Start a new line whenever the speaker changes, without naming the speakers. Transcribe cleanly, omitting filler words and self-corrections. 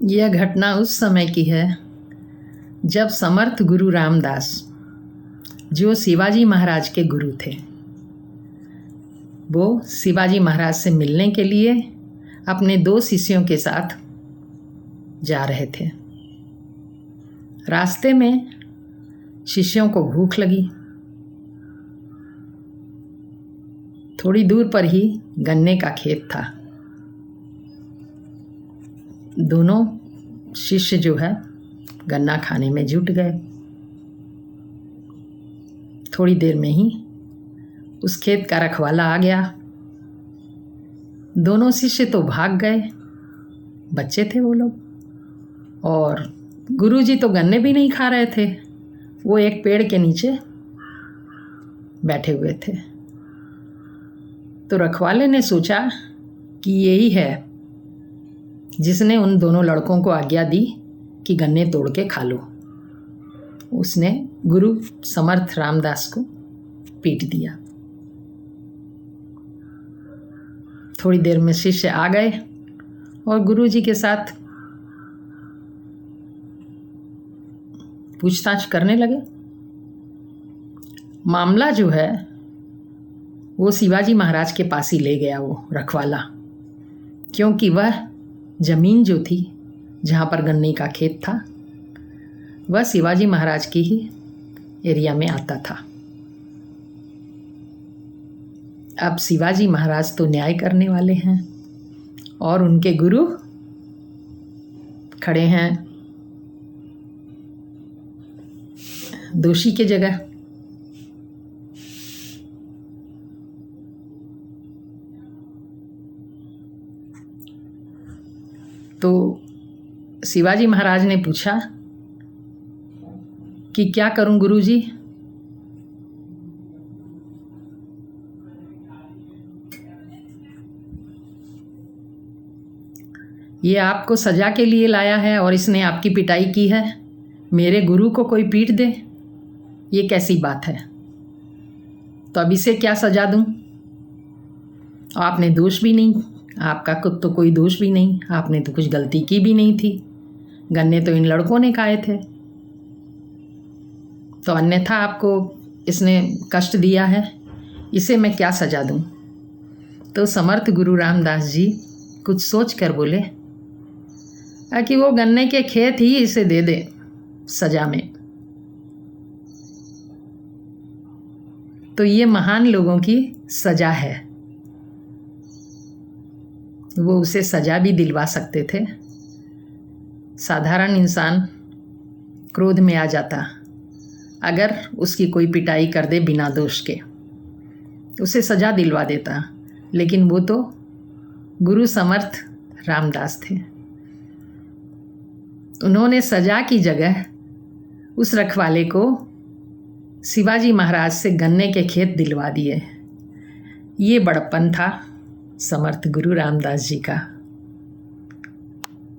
यह घटना उस समय की है जब समर्थ गुरु रामदास, जो शिवाजी महाराज के गुरु थे, वो शिवाजी महाराज से मिलने के लिए अपने 2 शिष्यों के साथ जा रहे थे। रास्ते में शिष्यों को भूख लगी। थोड़ी दूर पर ही गन्ने का खेत था। दोनों शिष्य जो है गन्ना खाने में जुट गए। थोड़ी देर में ही उस खेत का रखवाला आ गया। दोनों शिष्य तो भाग गए, बच्चे थे वो लोग, और गुरुजी तो गन्ने भी नहीं खा रहे थे, वो एक पेड़ के नीचे बैठे हुए थे। तो रखवाले ने सोचा कि यही है जिसने उन दोनों लड़कों को आज्ञा दी कि गन्ने तोड़ के खा लो। उसने गुरु समर्थ रामदास को पीट दिया। थोड़ी देर में शिष्य आ गए और गुरुजी के साथ पूछताछ करने लगे। मामला जो है वो शिवाजी महाराज के पास ही ले गया वो रखवाला, क्योंकि वह ज़मीन जो थी जहाँ पर गन्ने का खेत था वह शिवाजी महाराज की ही एरिया में आता था। अब शिवाजी महाराज तो न्याय करने वाले हैं और उनके गुरु खड़े हैं दोषी के जगह। तो शिवाजी महाराज ने पूछा कि क्या करूं गुरुजी? ये आपको सजा के लिए लाया है और इसने आपकी पिटाई की है। मेरे गुरु को कोई पीट दे, ये कैसी बात है? तो अब इसे क्या सजा दूं? आपने दोष भी नहीं, आपका तो कोई दोष भी नहीं, आपने तो कुछ गलती की भी नहीं थी। गन्ने तो इन लड़कों ने खाए थे, तो अन्यथा आपको इसने कष्ट दिया है, इसे मैं क्या सजा दूं? तो समर्थ गुरु रामदास जी कुछ सोच कर बोले कि वो गन्ने के खेत ही इसे दे दे सजा में। तो ये महान लोगों की सजा है, वो उसे सजा भी दिलवा सकते थे। साधारण इंसान क्रोध में आ जाता अगर उसकी कोई पिटाई कर दे बिना दोष के, उसे सजा दिलवा देता, लेकिन वो तो गुरु समर्थ रामदास थे। उन्होंने सजा की जगह उस रखवाले को शिवाजी महाराज से गन्ने के खेत दिलवा दिए। ये बड़प्पन था समर्थ गुरु रामदास जी का।